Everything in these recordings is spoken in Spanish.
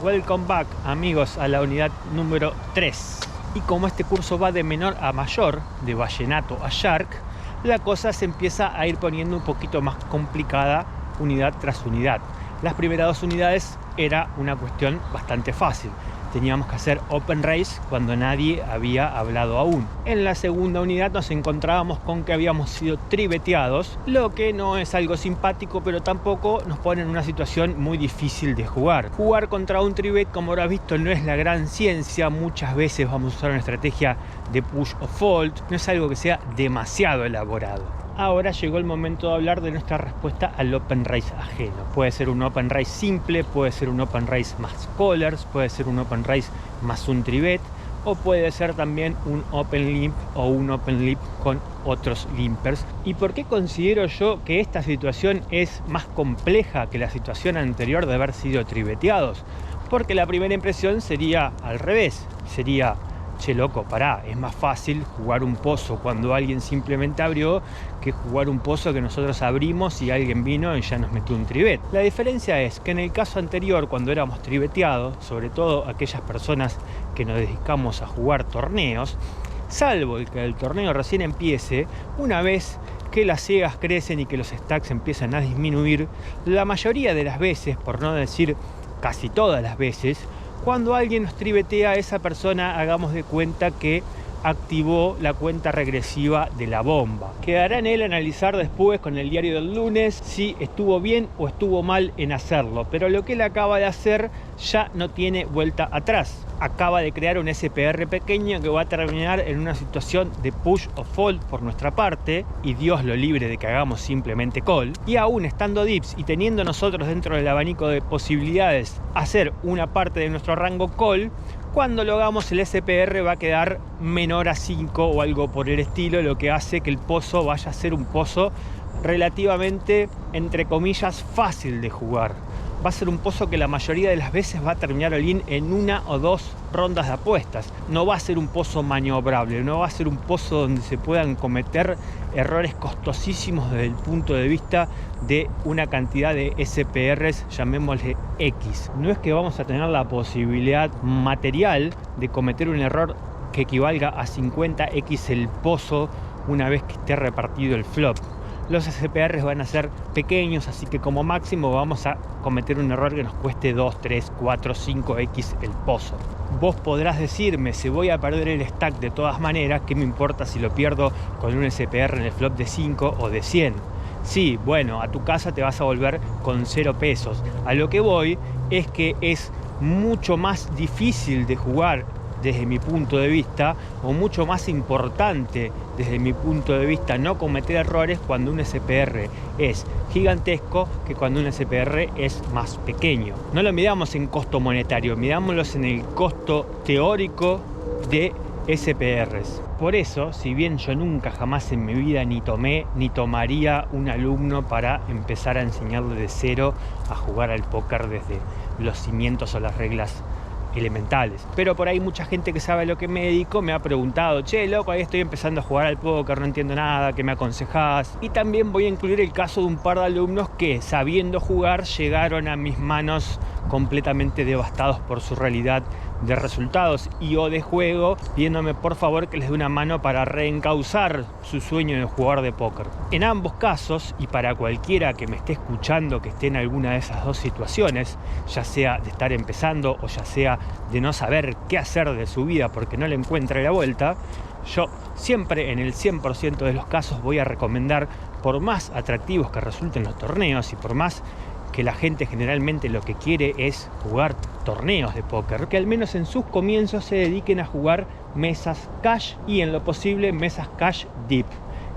Welcome back, amigos, a la unidad número 3. Y como este curso va de menor a mayor, de vallenato a shark, la cosa se empieza a ir poniendo un poquito más complicada unidad tras unidad. Las primeras dos unidades era una cuestión bastante fácil. Teníamos que hacer open race cuando nadie había hablado aún. En la segunda unidad nos encontrábamos con que habíamos sido triveteados, lo que no es algo simpático, pero tampoco nos pone en una situación muy difícil de jugar. Jugar contra un trivet, como habrás visto, no es la gran ciencia. Muchas veces vamos a usar una estrategia de push o fold. No es algo que sea demasiado elaborado. Ahora llegó el momento de hablar de nuestra respuesta al open race ajeno. Puede ser un open race simple, puede ser un open race más callers, puede ser un open race más un trivet, o puede ser también un open limp o un open limp con otros limpers. ¿Y por qué considero yo que esta situación es más compleja que la situación anterior de haber sido triveteados? Porque la primera impresión sería al revés, sería: che, loco, pará, es más fácil jugar un pozo cuando alguien simplemente abrió que jugar un pozo que nosotros abrimos y alguien vino y ya nos metió un trivet. La diferencia es que en el caso anterior, cuando éramos triveteados, sobre todo aquellas personas que nos dedicamos a jugar torneos, salvo el que el torneo recién empiece, una vez que las ciegas crecen y que los stacks empiezan a disminuir, la mayoría de las veces, por no decir casi todas las veces, cuando alguien nos trivetea, esa persona, hagamos de cuenta que activó la cuenta regresiva de la bomba. Quedará en él analizar después con el diario del lunes si estuvo bien o estuvo mal en hacerlo, pero lo que él acaba de hacer ya no tiene vuelta atrás. Acaba de crear un SPR pequeño que va a terminar en una situación de push o fold por nuestra parte, y Dios lo libre de que hagamos simplemente call. Y aún estando dips y teniendo nosotros dentro del abanico de posibilidades hacer una parte de nuestro rango call, cuando lo hagamos el SPR va a quedar menor a 5 o algo por el estilo, lo que hace que el pozo vaya a ser un pozo relativamente, entre comillas, fácil de jugar. Va a ser un pozo que la mayoría de las veces va a terminar all-in en una o dos rondas de apuestas. No va a ser un pozo maniobrable, no va a ser un pozo donde se puedan cometer errores costosísimos desde el punto de vista de una cantidad de SPRs, llamémosle X. No es que vamos a tener la posibilidad material de cometer un error que equivalga a 50X el pozo una vez que esté repartido el flop. Los SPRs van a ser pequeños, así que como máximo vamos a cometer un error que nos cueste 2, 3, 4, 5X el pozo. Vos podrás decirme, si voy a perder el stack de todas maneras, ¿qué me importa si lo pierdo con un SPR en el flop de 5 o de 100? Sí, bueno, a tu casa te vas a volver con 0 pesos. A lo que voy es que es mucho más difícil de jugar desde mi punto de vista, o mucho más importante desde mi punto de vista, no cometer errores cuando un SPR es gigantesco que cuando un SPR es más pequeño. No lo midamos en costo monetario, midámoslos en el costo teórico de SPRs. Por eso, si bien yo nunca jamás en mi vida ni tomé ni tomaría un alumno para empezar a enseñarle de cero a jugar al póker desde los cimientos o las reglas elementales, pero por ahí mucha gente que sabe a lo que me dedico me ha preguntado: che, loco, ahí estoy empezando a jugar al póker, no entiendo nada, ¿qué me aconsejás? Y también voy a incluir el caso de un par de alumnos que, sabiendo jugar, llegaron a mis manos completamente devastados por su realidad de resultados y o de juego, pidiéndome por favor que les dé una mano para reencauzar su sueño de jugar de póker. En ambos casos, y para cualquiera que me esté escuchando que esté en alguna de esas dos situaciones, ya sea de estar empezando o ya sea de no saber qué hacer de su vida porque no le encuentra la vuelta, yo siempre, en el 100% de los casos, voy a recomendar, por más atractivos que resulten los torneos y por más que la gente generalmente lo que quiere es jugar torneos de póker, que al menos en sus comienzos se dediquen a jugar mesas cash y, en lo posible, mesas cash deep,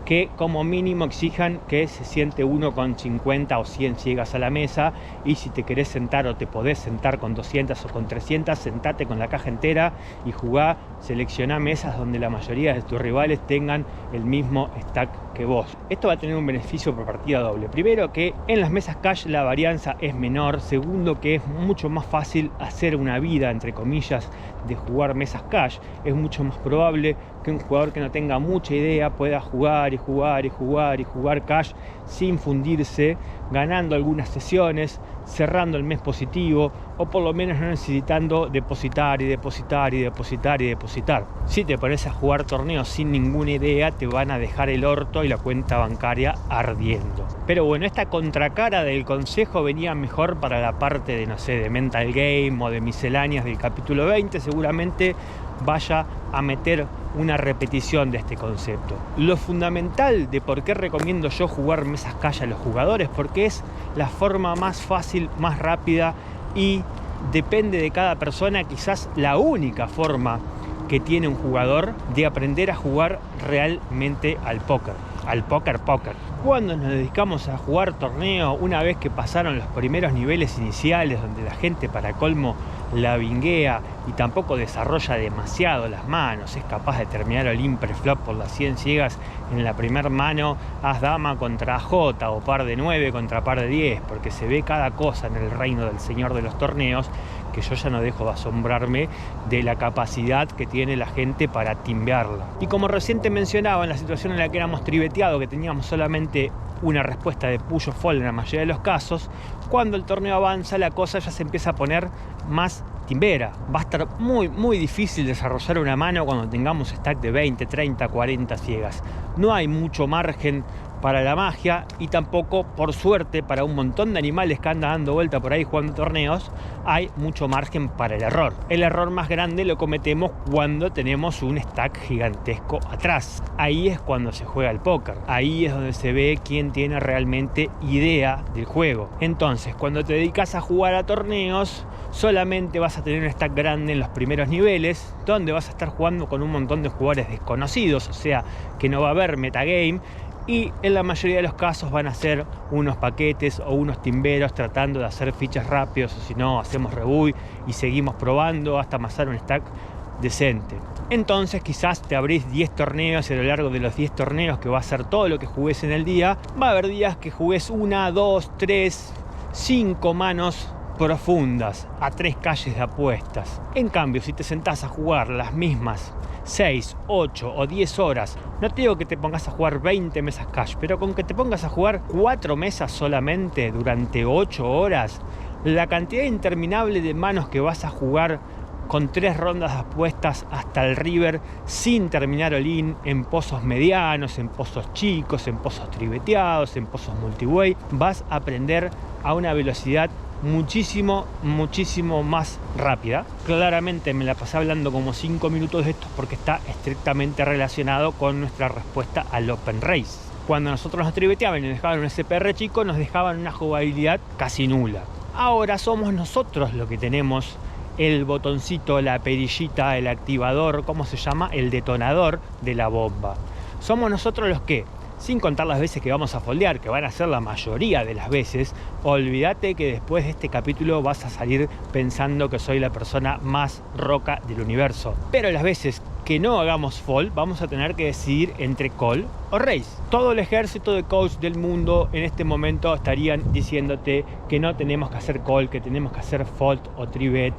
que como mínimo exijan que se siente uno con 50 o 100 ciegas a la mesa, y si te querés sentar o te podés sentar con 200 o con 300, sentate con la caja entera y jugá. Seleccioná mesas donde la mayoría de tus rivales tengan el mismo stack que vos. Esto va a tener un beneficio por partida doble. Primero, que en las mesas cash la varianza es menor. Segundo, que es mucho más fácil hacer una vida, entre comillas, de jugar mesas cash. Es mucho más probable que un jugador que no tenga mucha idea pueda jugar y jugar y jugar y jugar cash sin fundirse ganando algunas sesiones, cerrando el mes positivo, o por lo menos no necesitando depositar y depositar y depositar y depositar. Si te pones a jugar torneos sin ninguna idea, te van a dejar el orto y la cuenta bancaria ardiendo. Pero bueno, esta contracara del consejo venía mejor para la parte de, no sé, de mental game o de misceláneas del capítulo 20. Seguramente vaya a meter una repetición de este concepto. Lo fundamental de por qué recomiendo yo jugar mesas calle a los jugadores, porque es la forma más fácil, más rápida y depende de cada persona, quizás la única forma que tiene un jugador de aprender a jugar realmente al póker. Al póker. Cuando nos dedicamos a jugar torneo, una vez que pasaron los primeros niveles iniciales, donde la gente para colmo la vinguea y tampoco desarrolla demasiado las manos, es capaz de terminar el impreflop por las 100 ciegas en la primer mano, as dama contra J o par de 9 contra par de 10, porque se ve cada cosa en el reino del señor de los torneos, que yo ya no dejo de asombrarme de la capacidad que tiene la gente para timbearla. Y como recién te mencionaba, en la situación en la que éramos tribeteados, que teníamos solamente una respuesta de push o fold en la mayoría de los casos, cuando el torneo avanza la cosa ya se empieza a poner más timbera. Va a estar muy difícil desarrollar una mano cuando tengamos stack de 20, 30, 40 ciegas. No hay mucho margen para la magia y tampoco, por suerte, para un montón de animales que andan dando vuelta por ahí jugando torneos, hay mucho margen para el error. El error más grande lo cometemos cuando tenemos un stack gigantesco atrás. Ahí es cuando se juega el póker. Ahí es donde se ve quién tiene realmente idea del juego. Entonces, cuando te dedicas a jugar a torneos, solamente vas a tener un stack grande en los primeros niveles, donde vas a estar jugando con un montón de jugadores desconocidos, o sea, que no va a haber metagame. Y en la mayoría de los casos van a ser unos paquetes o unos timberos tratando de hacer fichas rápidos, o si no, hacemos rebuy y seguimos probando hasta amasar un stack decente. Entonces quizás te abrís 10 torneos y a lo largo de los 10 torneos, que va a ser todo lo que jugues en el día, va a haber días que jugues 1, 2, 3, 5 manos profundas a 3 calles de apuestas. En cambio, si te sentás a jugar las mismas 6, 8 o 10 horas, no te digo que te pongas a jugar 20 mesas cash, pero con que te pongas a jugar 4 mesas solamente durante 8 horas, la cantidad interminable de manos que vas a jugar con 3 rondas de apuestas hasta el river sin terminar all-in, en pozos medianos, en pozos chicos, en pozos tribeteados, en pozos multiway, vas a aprender a una velocidad muchísimo más rápida. Claramente me la pasé hablando como 5 minutos de esto porque está estrictamente relacionado con nuestra respuesta al open race. Cuando nosotros nos tribeteaban y nos dejaban un SPR chico, nos dejaban una jugabilidad casi nula. Ahora somos nosotros los que tenemos el botoncito, la perillita, el activador, ¿cómo se llama? El detonador de la bomba. Somos nosotros los que, sin contar las veces que vamos a foldear, que van a ser la mayoría de las veces, olvídate que después de este capítulo vas a salir pensando que soy la persona más roca del universo. Pero las veces que no hagamos fold, vamos a tener que decidir entre call o raise. Todo el ejército de coach del mundo en este momento estarían diciéndote que no tenemos que hacer call, que tenemos que hacer fold o tribet,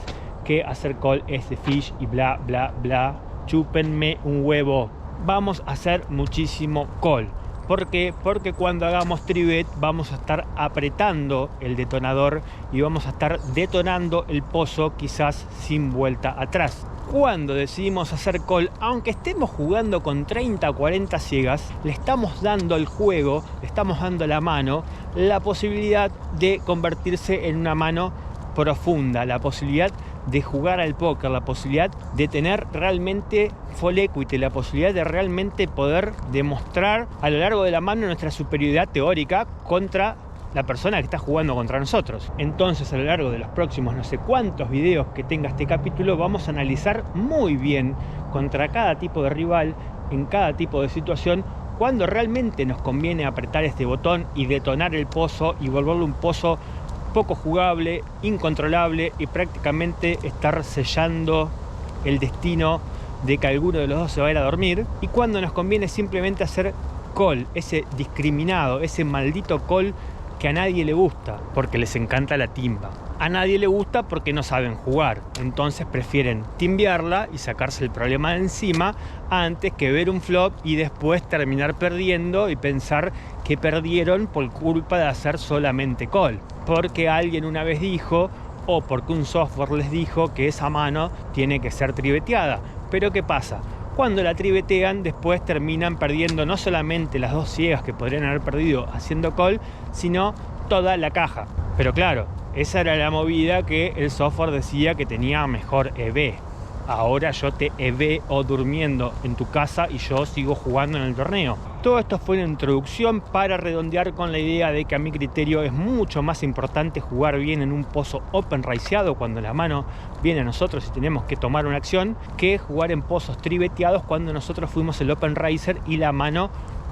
que hacer call es de fish y bla bla bla. Chúpenme un huevo. Vamos a hacer muchísimo call. ¿Por qué? Porque cuando hagamos tribet vamos a estar apretando el detonador y vamos a estar detonando el pozo, quizás sin vuelta atrás. Cuando decidimos hacer call, aunque estemos jugando con 30 o 40 ciegas, le estamos dando al juego, le estamos dando a la mano la posibilidad de convertirse en una mano profunda, la posibilidad de jugar al póker, la posibilidad de tener realmente full equity, la posibilidad de realmente poder demostrar a lo largo de la mano nuestra superioridad teórica contra la persona que está jugando contra nosotros. Entonces, a lo largo de los próximos no sé cuántos videos que tenga este capítulo, vamos a analizar muy bien contra cada tipo de rival, en cada tipo de situación, cuando realmente nos conviene apretar este botón y detonar el pozo y volverlo un pozo poco jugable, incontrolable y prácticamente estar sellando el destino de que alguno de los dos se va a ir a dormir, y cuando nos conviene simplemente hacer call, ese discriminado, ese maldito call que a nadie le gusta porque les encanta la timba. A nadie le gusta porque no saben jugar, entonces prefieren timbearla y sacarse el problema de encima antes que ver un flop y después terminar perdiendo y pensar que perdieron por culpa de hacer solamente call, porque alguien una vez dijo, o porque un software les dijo que esa mano tiene que ser triveteada. Pero ¿qué pasa? Cuando la trivetean, después terminan perdiendo no solamente las 2 ciegas que podrían haber perdido haciendo call, sino toda la caja. Pero claro, esa era la movida que el software decía que tenía mejor EV. Ahora yo te EVO durmiendo en tu casa y yo sigo jugando en el torneo. Todo esto fue una introducción para redondear con la idea de que a mi criterio es mucho más importante jugar bien en un pozo open raiseado cuando la mano viene a nosotros y tenemos que tomar una acción, que jugar en pozos triveteados cuando nosotros fuimos el open raiser y la mano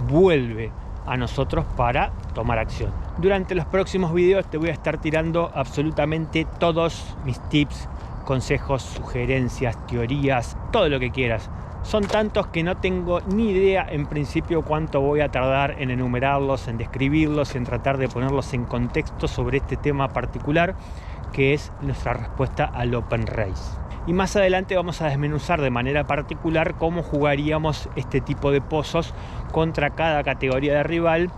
vuelve a nosotros para tomar acción. Durante los próximos videos te voy a estar tirando absolutamente todos mis tips, consejos, sugerencias, teorías, todo lo que quieras. Son tantos que no tengo ni idea en principio cuánto voy a tardar en enumerarlos, en describirlos, en tratar de ponerlos en contexto sobre este tema particular que es nuestra respuesta al Open Race. Y más adelante vamos a desmenuzar de manera particular cómo jugaríamos este tipo de pozos contra cada categoría de rival